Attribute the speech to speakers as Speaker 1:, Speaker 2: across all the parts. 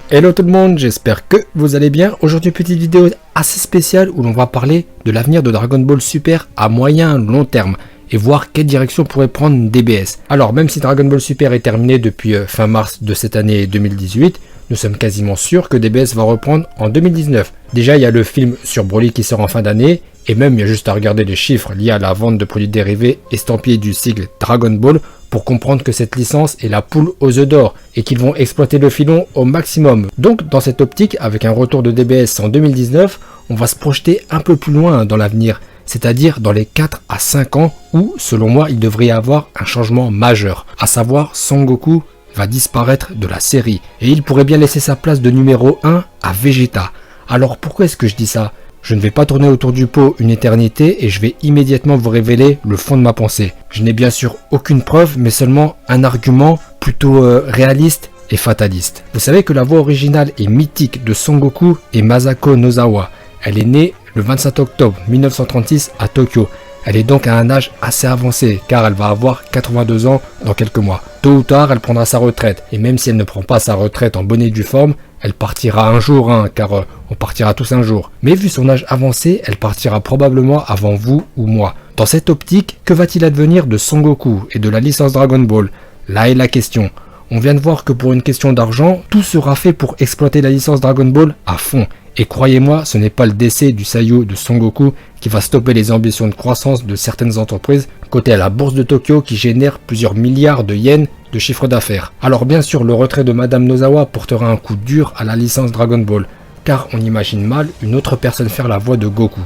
Speaker 1: Hello tout le monde, j'espère que vous allez bien. Aujourd'hui, petite vidéo assez spéciale où l'on va parler de l'avenir de Dragon Ball Super à moyen long terme et voir quelle direction pourrait prendre DBS. Alors, même si Dragon Ball Super est terminé depuis fin mars de cette année 2018, nous sommes quasiment sûrs que DBS va reprendre en 2019. Déjà, il y a le film sur Broly qui sort en fin d'année, et même il y a juste à regarder les chiffres liés à la vente de produits dérivés estampillés du sigle Dragon Ball pour comprendre que cette licence est la poule aux œufs d'or et qu'ils vont exploiter le filon au maximum. Donc, dans cette optique, avec un retour de DBS en 2019, on va se projeter un peu plus loin dans l'avenir, c'est-à-dire dans les 4 à 5 ans où, selon moi, il devrait y avoir un changement majeur, à savoir Son Goku va disparaître de la série et il pourrait bien laisser sa place de numéro 1 à Vegeta. Alors pourquoi est-ce que je dis ça? Je ne vais pas tourner autour du pot une éternité et je vais immédiatement vous révéler le fond de ma pensée. Je n'ai bien sûr aucune preuve, mais seulement un argument plutôt réaliste et fataliste. Vous savez que la voix originale et mythique de Son Goku est Masako Nozawa. Elle est née le 27 octobre 1936 à Tokyo. Elle est donc à un âge assez avancé car elle va avoir 82 ans dans quelques mois. Tôt ou tard, elle prendra sa retraite. Et même si elle ne prend pas sa retraite en bonne et due forme, elle partira un jour, car on partira tous un jour. Mais vu son âge avancé, elle partira probablement avant vous ou moi. Dans cette optique, que va-t-il advenir de Son Goku et de la licence Dragon Ball? Là est la question. On vient de voir que pour une question d'argent, tout sera fait pour exploiter la licence Dragon Ball à fond. Et croyez-moi, ce n'est pas le décès du Saiyo de Son Goku qui va stopper les ambitions de croissance de certaines entreprises cotées à la bourse de Tokyo qui génèrent plusieurs milliards de yens de chiffre d'affaires. Alors bien sûr, le retrait de Madame Nozawa portera un coup dur à la licence Dragon Ball, car on imagine mal une autre personne faire la voix de Goku.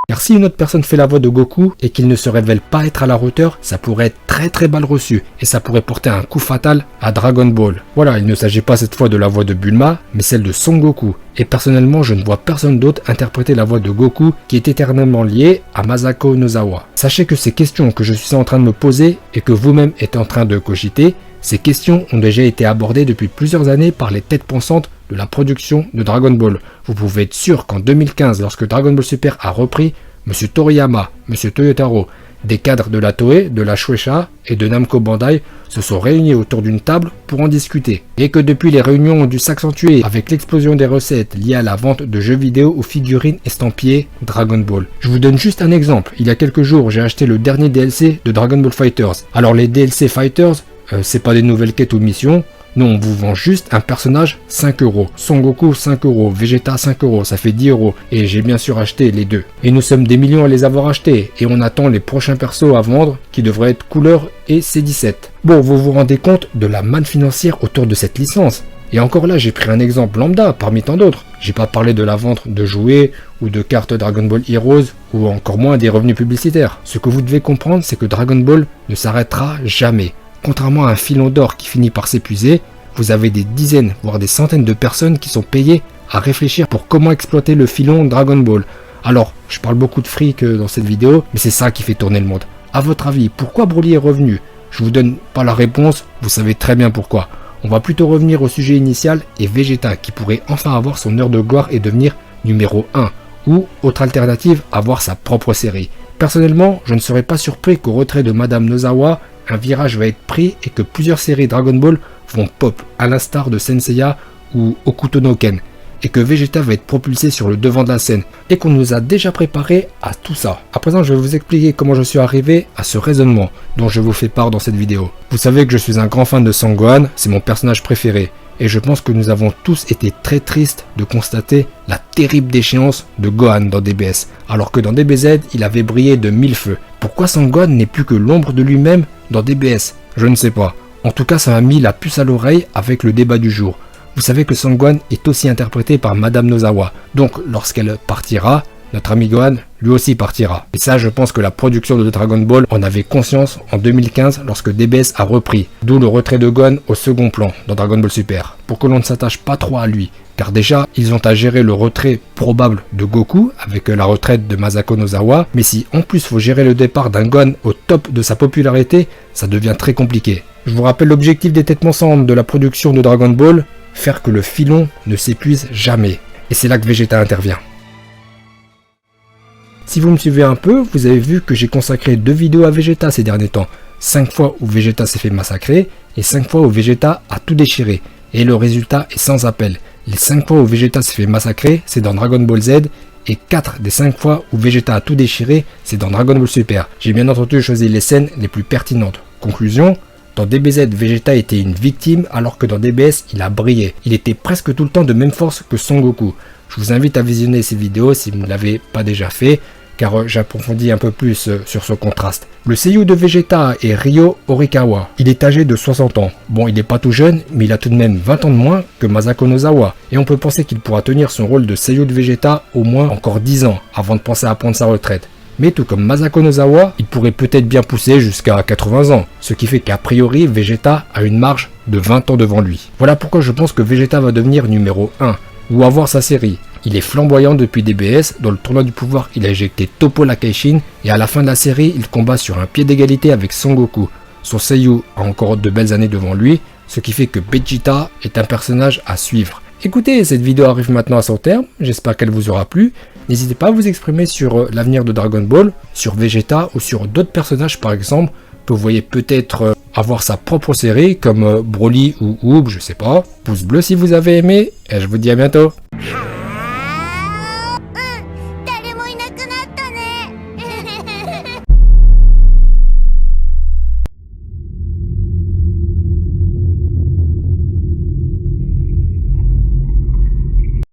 Speaker 1: Car si une autre personne fait la voix de Goku et qu'il ne se révèle pas être à la hauteur, ça pourrait être très mal reçu et ça pourrait porter un coup fatal à Dragon Ball. Voilà, il ne s'agit pas cette fois de la voix de Bulma, mais celle de Son Goku. Et personnellement, je ne vois personne d'autre interpréter la voix de Goku qui est éternellement liée à Masako Nozawa. Sachez que ces questions que je suis en train de me poser et que vous-même êtes en train de cogiter, ces questions ont déjà été abordées depuis plusieurs années par les têtes pensantes de la production de Dragon Ball. Vous pouvez être sûr qu'en 2015, lorsque Dragon Ball Super a repris, Monsieur Toriyama, Monsieur Toyotaro, des cadres de la Toei, de la Shueisha et de Namco Bandai se sont réunis autour d'une table pour en discuter. Et que depuis les réunions ont dû s'accentuer avec l'explosion des recettes liées à la vente de jeux vidéo aux figurines estampillées Dragon Ball. Je vous donne juste un exemple. Il y a quelques jours, j'ai acheté le dernier DLC de Dragon Ball Fighters. Alors les DLC Fighters, c'est pas des nouvelles quêtes ou missions. Non, on vous vend juste un personnage 5 €. Son Goku 5 €, Vegeta 5 €, ça fait 10 €. Et j'ai bien sûr acheté les deux. Et nous sommes des millions à les avoir achetés. Et on attend les prochains persos à vendre qui devraient être couleur et C17. Bon, vous vous rendez compte de la manne financière autour de cette licence. Et encore là, j'ai pris un exemple lambda parmi tant d'autres. J'ai pas parlé de la vente de jouets ou de cartes Dragon Ball Heroes ou encore moins des revenus publicitaires. Ce que vous devez comprendre, c'est que Dragon Ball ne s'arrêtera jamais. Contrairement à un filon d'or qui finit par s'épuiser, vous avez des dizaines, voire des centaines de personnes qui sont payées à réfléchir pour comment exploiter le filon Dragon Ball. Alors, je parle beaucoup de fric dans cette vidéo, mais c'est ça qui fait tourner le monde. A votre avis, pourquoi Broly est revenu? Je vous donne pas la réponse, vous savez très bien pourquoi. On va plutôt revenir au sujet initial et Vegeta qui pourrait enfin avoir son heure de gloire et devenir numéro 1. Ou, autre alternative, avoir sa propre série. Personnellement, je ne serais pas surpris qu'au retrait de Madame Nozawa, un virage va être pris et que plusieurs séries Dragon Ball vont pop, à l'instar de Senseiya ou Hokuto no Ken, et que Vegeta va être propulsé sur le devant de la scène, et qu'on nous a déjà préparé à tout ça. À présent, je vais vous expliquer comment je suis arrivé à ce raisonnement, dont je vous fais part dans cette vidéo. Vous savez que je suis un grand fan de Son Gohan, c'est mon personnage préféré, et je pense que nous avons tous été très tristes de constater la terrible déchéance de Gohan dans DBS, alors que dans DBZ, il avait brillé de 1000 feux. Pourquoi Son Gohan n'est plus que l'ombre de lui-même dans DBS? Je ne sais pas. En tout cas, ça m'a mis la puce à l'oreille avec le débat du jour. Vous savez que Son Gohan est aussi interprété par Madame Nozawa. Donc, lorsqu'elle partira, notre ami Gohan, lui aussi partira. Et ça, je pense que la production de Dragon Ball en avait conscience en 2015 lorsque DBS a repris. D'où le retrait de Gohan au second plan dans Dragon Ball Super. Pour que l'on ne s'attache pas trop à lui. Car déjà, ils ont à gérer le retrait probable de Goku avec la retraite de Masako Nozawa. Mais si en plus faut gérer le départ d'un Gohan au top de sa popularité, ça devient très compliqué. Je vous rappelle l'objectif des têtes pensantes de la production de Dragon Ball, faire que le filon ne s'épuise jamais. Et c'est là que Vegeta intervient. Si vous me suivez un peu, vous avez vu que j'ai consacré 2 vidéos à Vegeta ces derniers temps. 5 fois où Vegeta s'est fait massacrer et 5 fois où Vegeta a tout déchiré. Et le résultat est sans appel. Les 5 fois où Vegeta s'est fait massacrer, c'est dans Dragon Ball Z. Et 4 des 5 fois où Vegeta a tout déchiré, c'est dans Dragon Ball Super. J'ai bien entendu choisi les scènes les plus pertinentes. Conclusion, dans DBZ, Vegeta était une victime alors que dans DBS, il a brillé. Il était presque tout le temps de même force que Son Goku. Je vous invite à visionner ces vidéos si vous ne l'avez pas déjà fait, car j'approfondis un peu plus sur ce contraste. Le seiyuu de Vegeta est Ryo Horikawa. Il est âgé de 60 ans. Bon, il n'est pas tout jeune, mais il a tout de même 20 ans de moins que Masako Nozawa. Et on peut penser qu'il pourra tenir son rôle de seiyuu de Vegeta au moins encore 10 ans, avant de penser à prendre sa retraite. Mais tout comme Masako Nozawa, il pourrait peut-être bien pousser jusqu'à 80 ans, ce qui fait qu'a priori, Vegeta a une marge de 20 ans devant lui. Voilà pourquoi je pense que Vegeta va devenir numéro 1, ou avoir sa série. Il est flamboyant depuis DBS, dans le tournoi du pouvoir il a éjecté Toppo Lakaishin, et à la fin de la série il combat sur un pied d'égalité avec Son Goku. Son seiyuu a encore de belles années devant lui, ce qui fait que Vegeta est un personnage à suivre. Écoutez, cette vidéo arrive maintenant à son terme, j'espère qu'elle vous aura plu. N'hésitez pas à vous exprimer sur l'avenir de Dragon Ball, sur Vegeta ou sur d'autres personnages par exemple, que vous voyez peut-être avoir sa propre série comme Broly ou Oob, je sais pas. Pouce bleu si vous avez aimé, et je vous dis à bientôt.